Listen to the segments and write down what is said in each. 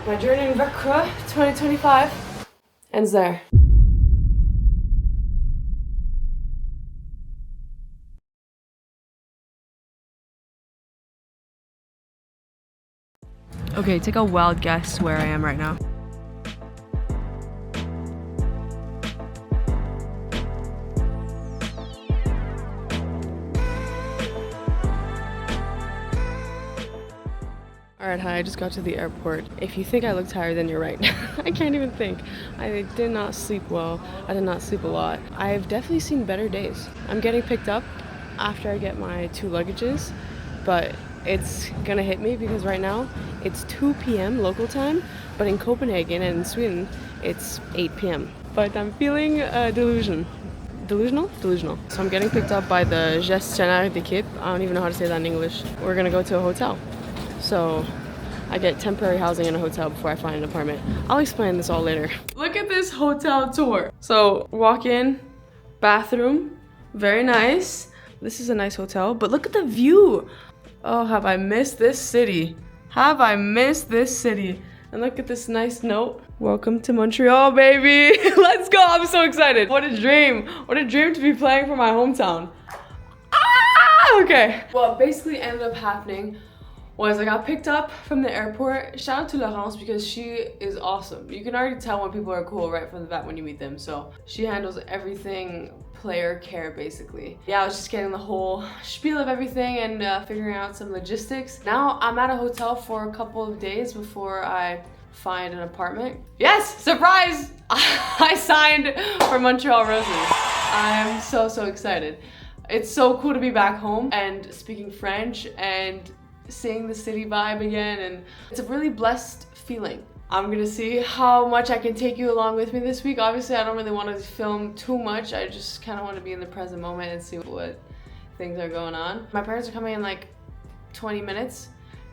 My journey in Vancouver 2025 ends there. Okay, take a wild guess where I am right now. Alright, hi, I just got to the airport. If you think I look tired, then you're right. I can't even think. I did not sleep well. I did not sleep a lot. I've definitely seen better days. I'm getting picked up after I get my 2 luggages, but it's gonna hit me because right now it's 2 p.m. local time, but in Copenhagen and in Sweden, it's 8 p.m. But I'm feeling delusional. So I'm getting picked up by the gestionnaire d'équipe. I don't even know how to say that in English. We're gonna go to a hotel. So I get temporary housing in a hotel before I find an apartment. I'll explain this all later. Look at this hotel tour. So walk in, bathroom, very nice. This is a nice hotel, but look at the view. Oh, have I missed this city? Have I missed this city? And look at this nice note. Welcome to Montreal, baby. Let's go, I'm so excited. What a dream. What a dream to be playing for my hometown. Ah, okay. What basically ended up happening was I got picked up from the airport. Shout out to Laurence because she is awesome. You can already tell when people are cool right from the bat when you meet them. So she handles everything player care basically. Yeah, I was just getting the whole spiel of everything and figuring out some logistics. Now I'm at a hotel for a couple of days before I find an apartment. Yes, surprise! I signed for Montreal Roses. I'm so excited. It's so cool to be back home and speaking French and seeing the city vibe again, and it's a really blessed feeling. I'm gonna see how much I can take you along with me this week. Obviously, I don't really want to film too much. I just kind of want to be in the present moment and see what things are going on. My parents are coming in like 20 minutes,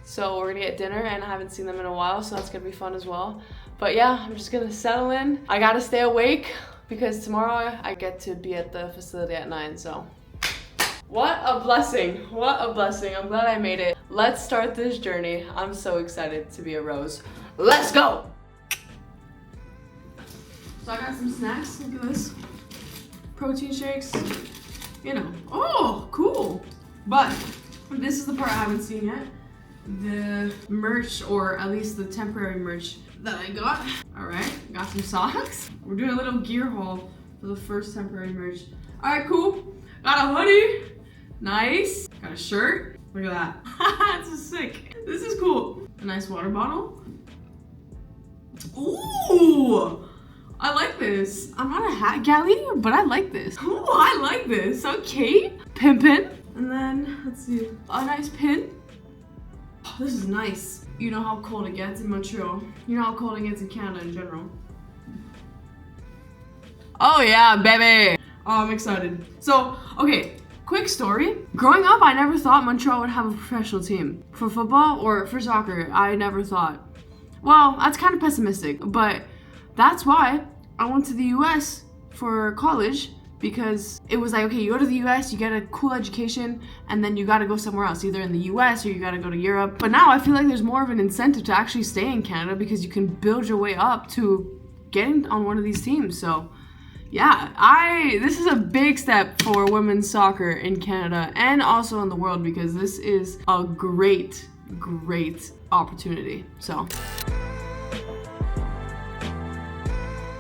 so we're gonna get dinner, and I haven't seen them in a while, so that's gonna be fun as well. But yeah, I'm just gonna settle in. I gotta stay awake because tomorrow I get to be at the facility at 9, so. What a blessing, what a blessing. I'm glad I made it. Let's start this journey. I'm so excited to be a Rose. Let's go! So I got some snacks, look at this. Protein shakes, you know. Oh, cool. But this is the part I haven't seen yet. The merch, or at least the temporary merch that I got. All right, got some socks. We're doing a little gear haul for the first temporary merch. All right, cool. Got a hoodie. Nice. Got a shirt. Look at that. This is sick. This is cool. A nice water bottle. Ooh, I like this. I'm not a hat galley, but I like this. Ooh, I like this. Okay. Pimpin'. And then, let's see, a nice pin. Oh, this is nice. You know how cold it gets in Montreal. You know how cold it gets in Canada in general. Oh yeah, baby. Oh, I'm excited. So, okay. Quick story. Growing up, I never thought Montreal would have a professional team. For football or for soccer, I never thought. Well, that's kind of pessimistic, but that's why I went to the US for college, because it was like, okay, you go to the US, you get a cool education, and then you gotta go somewhere else, either in the US or you gotta go to Europe. But now I feel like there's more of an incentive to actually stay in Canada because you can build your way up to getting on one of these teams. So yeah, this is a big step for women's soccer in Canada and also in the world, because this is a great opportunity. So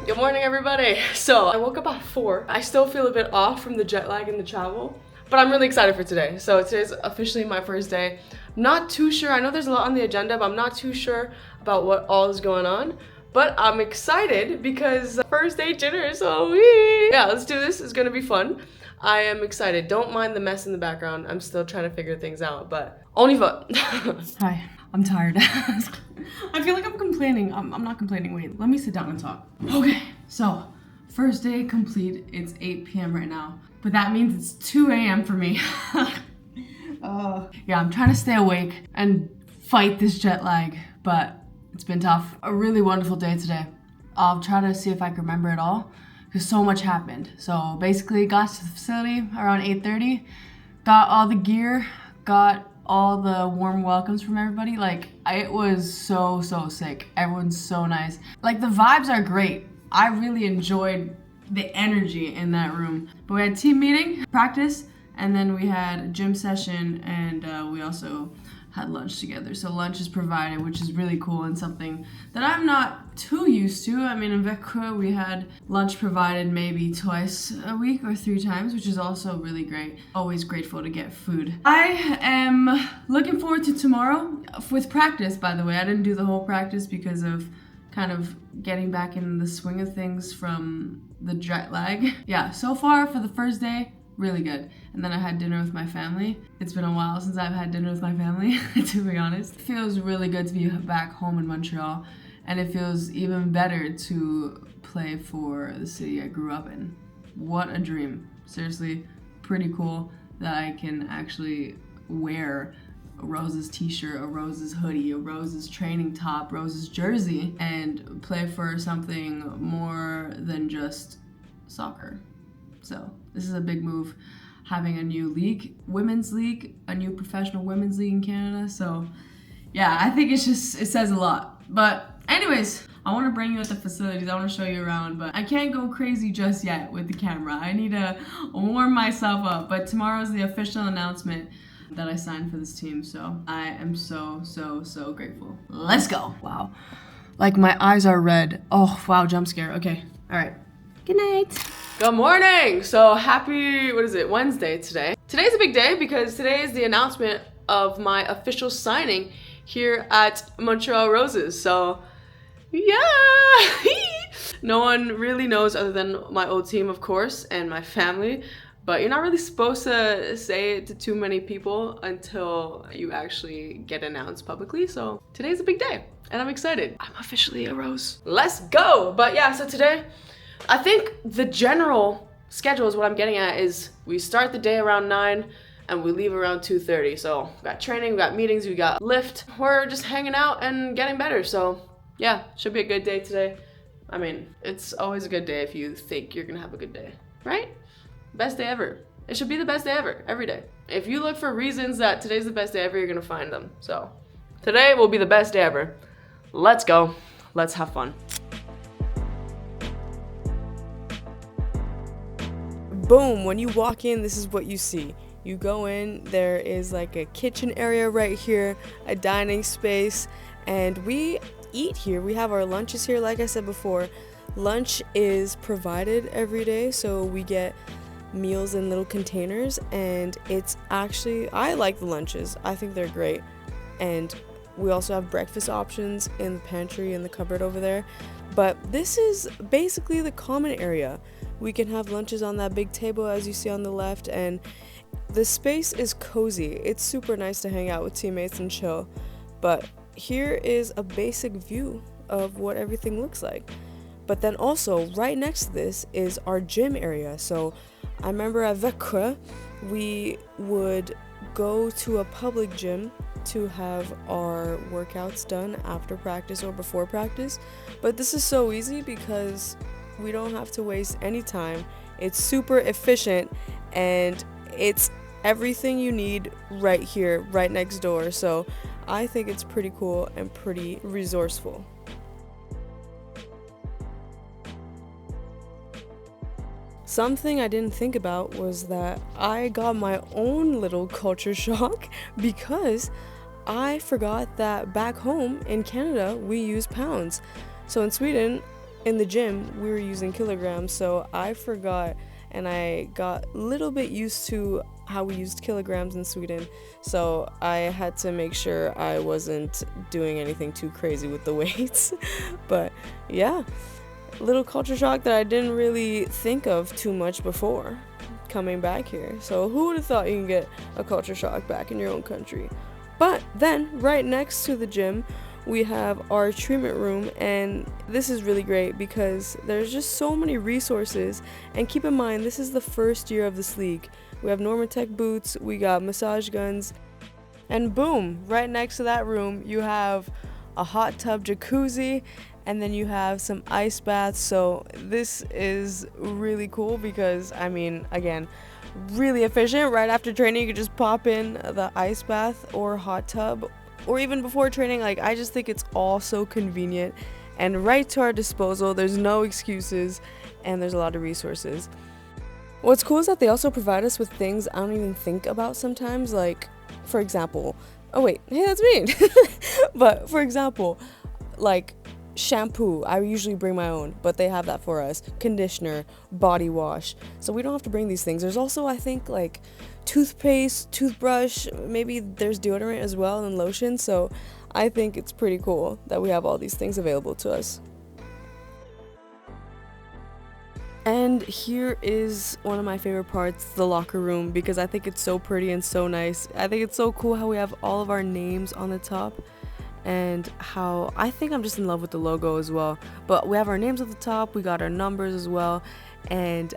good morning, everybody. So I woke up at 4. I still feel a bit off from the jet lag and the travel, but I'm really excited for today. So today's officially my first day. I'm not too sure. I know there's a lot on the agenda, but I'm not too sure about what all is going on. But I'm excited because first day dinner, so yeah, let's do this. It's gonna be fun. I am excited. Don't mind the mess in the background. I'm still trying to figure things out, but on y va. Hi, I'm tired. I feel like I'm complaining. I'm not complaining. Wait, let me sit down and talk. Okay, so first day complete. It's 8 p.m. right now, but that means it's 2 a.m. for me. Yeah, I'm trying to stay awake and fight this jet lag, but it's been tough. A really wonderful day today. I'll try to see if I can remember it all, because so much happened. So basically got to the facility around 8:30, got all the gear, got all the warm welcomes from everybody. Like, it was so sick. Everyone's so nice. Like, the vibes are great. I really enjoyed the energy in that room. But we had team meeting, practice, and then we had a gym session, and we also had lunch together. So lunch is provided, which is really cool and something that I'm not too used to. I mean, in Vecchia, we had lunch provided maybe twice a week or 3 times, which is also really great. Always grateful to get food. I am looking forward to tomorrow with practice, by the way. I didn't do the whole practice because of kind of getting back in the swing of things from the jet lag. Yeah, so far for the first day, really good. And then I had dinner with my family. It's been a while since I've had dinner with my family, to be honest. It feels really good to be back home in Montreal, and it feels even better to play for the city I grew up in. What a dream. Seriously, pretty cool that I can actually wear a Roses t-shirt, a Roses hoodie, a Roses training top, Roses jersey, and play for something more than just soccer. So this is a big move, having a new league, women's league, a new professional women's league in Canada. So yeah, I think it says a lot. But anyways, I want to bring you at the facilities. I want to show you around, but I can't go crazy just yet with the camera. I need to warm myself up. But tomorrow's the official announcement that I signed for this team. So I am so grateful. Let's go. Wow. Like, my eyes are red. Oh, wow, jump scare. Okay. All right. Good night. Good morning. So happy, what is it, Wednesday today. Today's a big day because today is the announcement of my official signing here at Montreal Roses. So yeah. No one really knows other than my old team, of course, and my family. But you're not really supposed to say it to too many people until you actually get announced publicly. So today's a big day and I'm excited. I'm officially a Rose. Let's go. But yeah, so today, I think the general schedule is what I'm getting at is we start the day around 9 and we leave around 2:30. So we got training, we got meetings, we got lift. We're just hanging out and getting better. So yeah, should be a good day today. I mean, it's always a good day if you think you're gonna have a good day, right? Best day ever. It should be the best day ever, every day. If you look for reasons that today's the best day ever, you're gonna find them. So today will be the best day ever. Let's go. Let's have fun. Boom, when you walk in, this is what you see. You go in, there is like a kitchen area right here, a dining space, and we eat here. We have our lunches here, like I said before. Lunch is provided every day, so we get meals in little containers, and it's actually, I like the lunches. I think they're great. And we also have breakfast options in the pantry in the cupboard over there. But this is basically the common area. We can have lunches on that big table as you see on the left, and the space is cozy. It's super nice to hang out with teammates and chill. But here is a basic view of what everything looks like. But then also right next to this is our gym area. So I remember at Vecchia, we would go to a public gym to have our workouts done after practice or before practice. But this is so easy because we don't have to waste any time. It's super efficient and it's everything you need right here, right next door. So I think it's pretty cool and pretty resourceful. Something I didn't think about was that I got my own little culture shock because I forgot that back home in Canada we use pounds. So in Sweden, in the gym, we were using kilograms, so I forgot and I got a little bit used to how we used kilograms in Sweden. So I had to make sure I wasn't doing anything too crazy with the weights. But yeah. Little culture shock that I didn't really think of too much before coming back here. So who would have thought you can get a culture shock back in your own country? But then right next to the gym, we have our treatment room, and this is really great because there's just so many resources. And keep in mind, this is the first year of this league. We have Normatec boots, we got massage guns, and boom, right next to that room, you have a hot tub jacuzzi, and then you have some ice baths. So this is really cool because, I mean, again, really efficient. Right after training, you could just pop in the ice bath or hot tub, or even before training. Like, I just think it's all so convenient and right to our disposal. There's no excuses, and there's a lot of resources. What's cool is that they also provide us with things I don't even think about sometimes. Like, for example, oh wait, hey, that's me. But for example, like shampoo, I usually bring my own, but they have that for us. Conditioner, body wash, so we don't have to bring these things. There's also, I think, like toothpaste, toothbrush, maybe there's deodorant as well, and lotion. So I think it's pretty cool that we have all these things available to us. And here is one of my favorite parts, the locker room, because I think it's so pretty and so nice. I think it's so cool how we have all of our names on the top, and how I think I'm just in love with the logo as well. But we have our names at the top, we got our numbers as well, and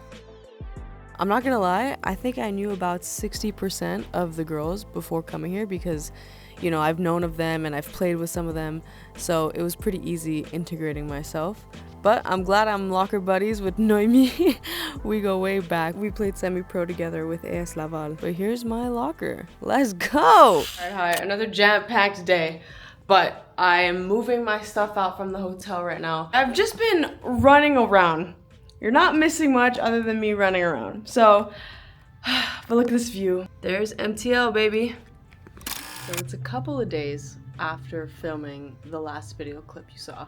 I'm not gonna lie, I think I knew about 60% of the girls before coming here because, you know, I've known of them and I've played with some of them, so it was pretty easy integrating myself. But I'm glad I'm locker buddies with Noemi. We go way back. We played semi-pro together with AS Laval. But here's my locker. Let's go! Alright, hi. Another jam-packed day. But I am moving my stuff out from the hotel right now. I've just been running around. You're not missing much other than me running around. So, but look at this view. There's MTL, baby. So it's a couple of days after filming the last video clip you saw.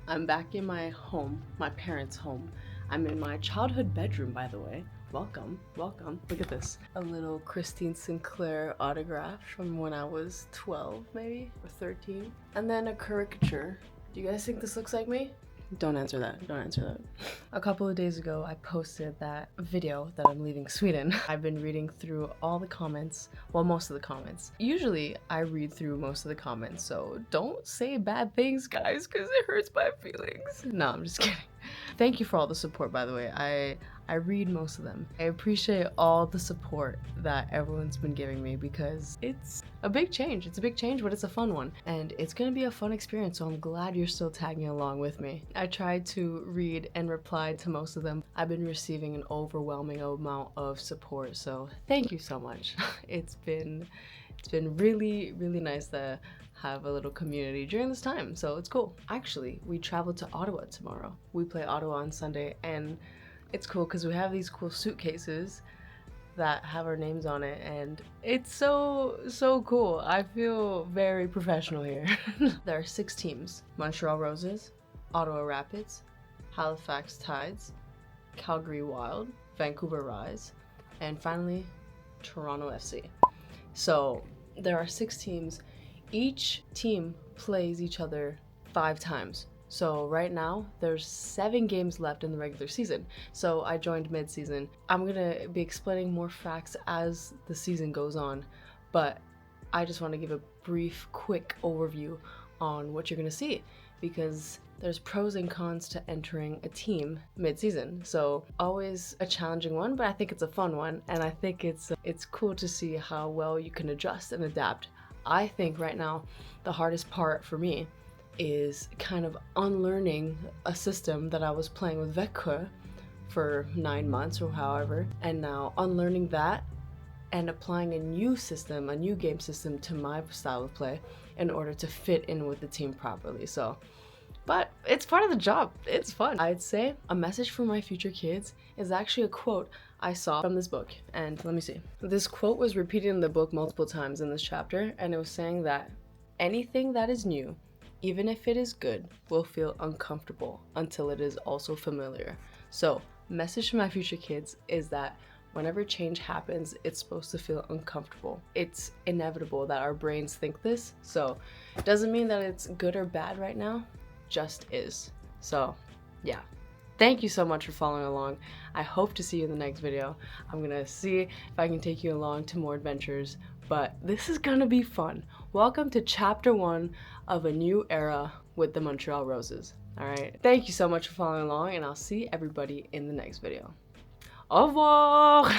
I'm back in my home, my parents' home. I'm in my childhood bedroom, by the way. Welcome, welcome. Look at this. A little Christine Sinclair autograph from when I was 12, maybe, or 13. And then a caricature. Do you guys think this looks like me? Don't answer that, don't answer that. A couple of days ago, I posted that video that I'm leaving Sweden. I've been reading through all the comments, well, most of the comments. Usually, I read through most of the comments, so don't say bad things, guys, because it hurts my feelings. No, I'm just kidding. Thank you for all the support, by the way. I read most of them. I appreciate all the support that everyone's been giving me because it's a big change. It's a big change, but it's a fun one. And it's gonna be a fun experience, so I'm glad you're still tagging along with me. I tried to read and reply to most of them. I've been receiving an overwhelming amount of support, so thank you so much. It's been really, really nice to have a little community during this time, so it's cool. Actually, we travel to Ottawa tomorrow. We play Ottawa on Sunday, and it's cool because we have these cool suitcases that have our names on it, and it's so cool. I feel very professional here. There are 6 teams: Montreal Roses, Ottawa Rapids, Halifax Tides, Calgary Wild, Vancouver Rise, and finally Toronto FC. So there are 6 teams. Each team plays each other 5 times. So right now, there's 7 games left in the regular season. So I joined mid-season. I'm gonna be explaining more facts as the season goes on, but I just want to give a brief, quick overview on what you're gonna see, because there's pros and cons to entering a team mid-season. So always a challenging one, but I think it's a fun one, and I think it's cool to see how well you can adjust and adapt. I think right now, the hardest part for me is kind of unlearning a system that I was playing with Växjö for 9 months or however, and now unlearning that and applying a new system, a new game system to my style of play in order to fit in with the team properly. So, but it's part of the job. It's fun. I'd say a message for my future kids is actually a quote I saw from this book, and let me see. This quote was repeated in the book multiple times in this chapter, and it was saying that anything that is new, even if it is good, will feel uncomfortable until it is also familiar. So, message to my future kids is that whenever change happens, it's supposed to feel uncomfortable. It's inevitable that our brains think this, so it doesn't mean that it's good or bad right now, just is. So, yeah. Thank you so much for following along. I hope to see you in the next video. I'm gonna see if I can take you along to more adventures, but this is gonna be fun. Welcome to chapter 1 of a new era with the Montreal Roses. All right, thank you so much for following along, and I'll see everybody in the next video. Au revoir!